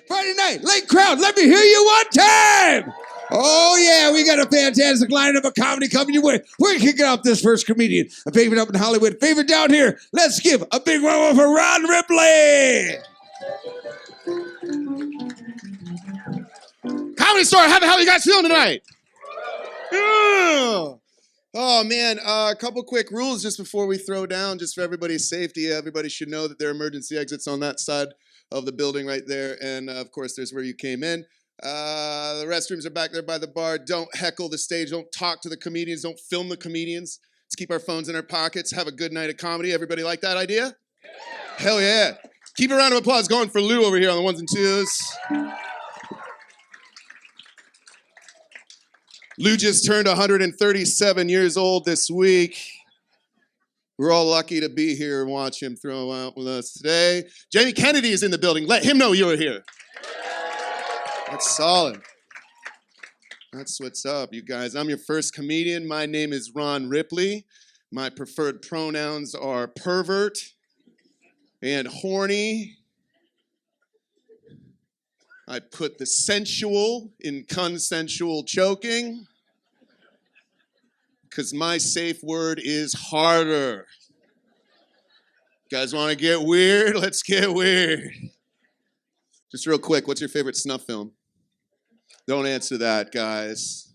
Friday night, late crowd, let me hear you one time. Oh, yeah, we got a fantastic lineup of comedy coming your way. We're kicking off this first comedian, a favorite up in Hollywood, favorite down here. Let's give a big round for Ron Ripley. Comedy Store, how the hell are you guys feeling tonight? Yeah. Oh, man, a couple quick rules just before we throw down, just for everybody's safety. Everybody should know that there are emergency exits on that side of the building right there. And, of course, there's where you came in. The restrooms are back there by the bar. Don't heckle the stage. Don't talk to the comedians. Don't film the comedians. Let's keep our phones in our pockets. Have a good night of comedy. Everybody like that idea? Yeah. Hell yeah. Keep a round of applause going for Lou over here on the ones and twos. Lou just turned 137 years old this week. We're all lucky to be here and watch him throw out with us today. Jaime Kennedy is in the building. Let him know you were here. That's solid. That's what's up, you guys. I'm your first comedian. My name is Ron Ripley. My preferred pronouns are pervert and horny. I put the sensual in consensual choking because my safe word is harder. You guys want to get weird? Let's get weird. Just real quick, what's your favorite snuff film? Don't answer that, guys.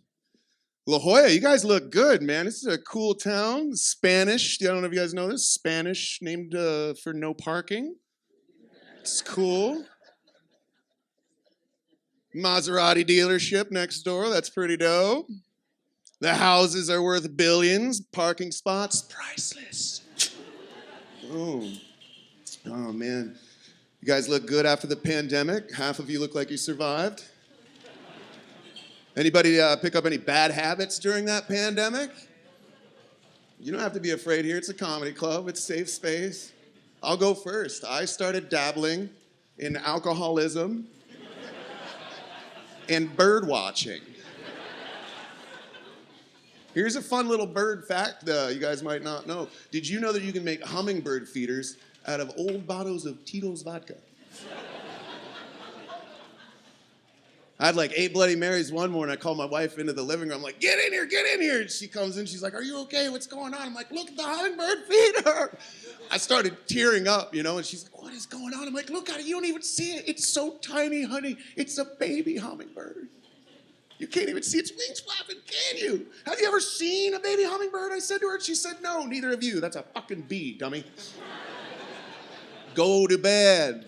La Jolla, you guys look good, man. This is a cool town. Spanish. I don't know if you guys know this. Spanish, named for no parking. It's cool. Maserati dealership next door. That's pretty dope. The houses are worth billions. Parking spots, priceless. Oh, man. You guys look good after the pandemic. Half of you look like you survived. Anybody pick up any bad habits during that pandemic? You don't have to be afraid here. It's a comedy club. It's safe space. I'll go first. I started dabbling in alcoholism and bird watching. Here's a fun little bird fact you guys might not know. Did you know that you can make hummingbird feeders out of old bottles of Tito's vodka? I had like 8 Bloody Marys one morning. I called my wife into the living room. I'm like, get in here, get in here. And she comes in. She's like, are you okay? What's going on? I'm like, look at the hummingbird feeder. I started tearing up, and she's like, what is going on? I'm like, look at it. You don't even see it. It's so tiny, honey. It's a baby hummingbird. You can't even see its wings flapping, can you? Have you ever seen a baby hummingbird? I said to her. She said, no, neither of you. That's a fucking bee, dummy. Go to bed.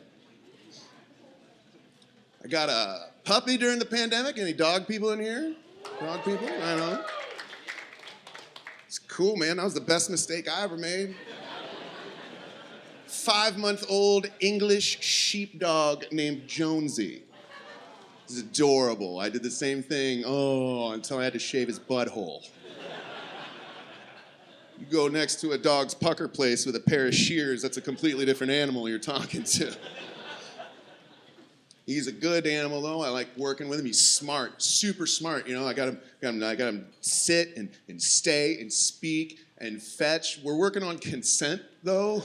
I got a puppy during the pandemic. Any dog people in here? Dog people? I don't know. It's cool, man. That was the best mistake I ever made. 5-month-old English sheepdog named Jonesy. He's adorable. I did the same thing, until I had to shave his butthole. You go next to a dog's pucker place with a pair of shears, that's a completely different animal you're talking to. He's a good animal, though. I like working with him. He's smart, super smart. I got him sit and stay and speak and fetch. We're working on consent, though.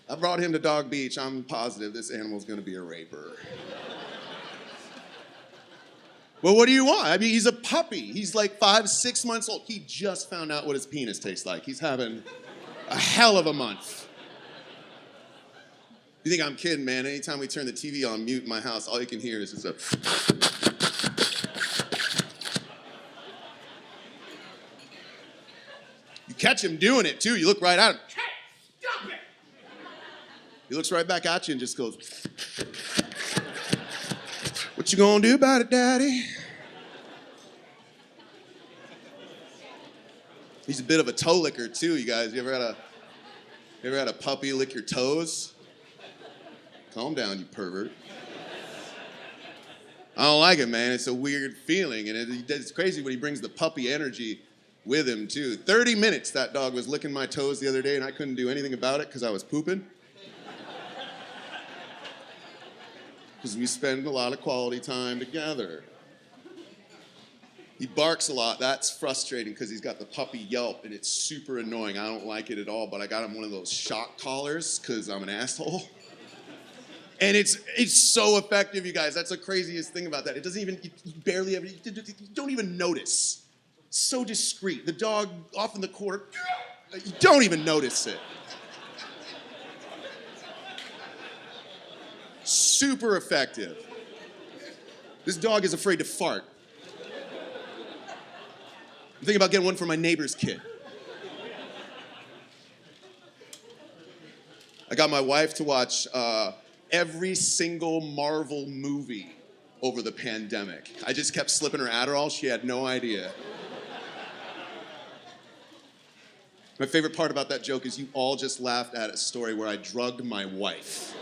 I brought him to Dog Beach. I'm positive this animal's going to be a raper. Well, what do you want? I mean, he's a puppy. He's like 5, 6 months old. He just found out what his penis tastes like. He's having a hell of a month. You think I'm kidding, man? Anytime we turn the TV on mute in my house, all you can hear is just a... You catch him doing it, too. You look right at him. Hey, stop it! He looks right back at you and just goes... What you gonna do about it, Daddy? He's a bit of a toe licker, too, you guys. You ever had a puppy lick your toes? Calm down, you pervert. I don't like it, man. It's a weird feeling, and it's crazy when he brings the puppy energy with him, too. 30 minutes that dog was licking my toes the other day, and I couldn't do anything about it because I was pooping. Because we spend a lot of quality time together. He barks a lot. That's frustrating because he's got the puppy yelp, and it's super annoying. I don't like it at all, but I got him one of those shock collars because I'm an asshole. And it's so effective, you guys. That's the craziest thing about that. It doesn't even, you barely ever, you don't even notice. So discreet. The dog off in the corner, you don't even notice it. Super effective. This dog is afraid to fart. I'm thinking about getting one for my neighbor's kid. I got my wife to watch every single Marvel movie over the pandemic. I just kept slipping her Adderall. She had no idea. My favorite part about that joke is you all just laughed at a story where I drugged my wife.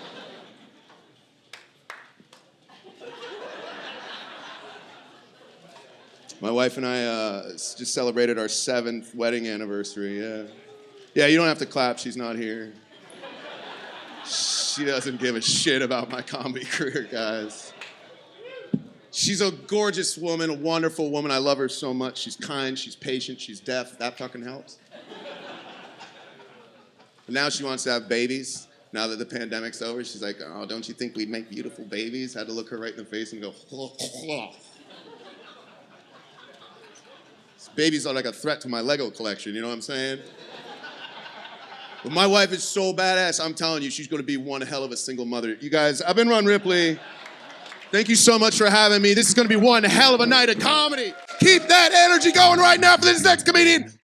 My wife and I just celebrated our 7th wedding anniversary, yeah. Yeah, you don't have to clap, she's not here. She doesn't give a shit about my comedy career, guys. She's a gorgeous woman, a wonderful woman. I love her so much. She's kind, she's patient, she's deaf. That fucking helps. But now she wants to have babies. Now that the pandemic's over, she's like, oh, don't you think we'd make beautiful babies? Had to look her right in the face and go, Babies are like a threat to my Lego collection, you know what I'm saying? But my wife is so badass, I'm telling you, she's gonna be one hell of a single mother. You guys, I've been Ron Ripley. Thank you so much for having me. This is gonna be one hell of a night of comedy. Keep that energy going right now for this next comedian.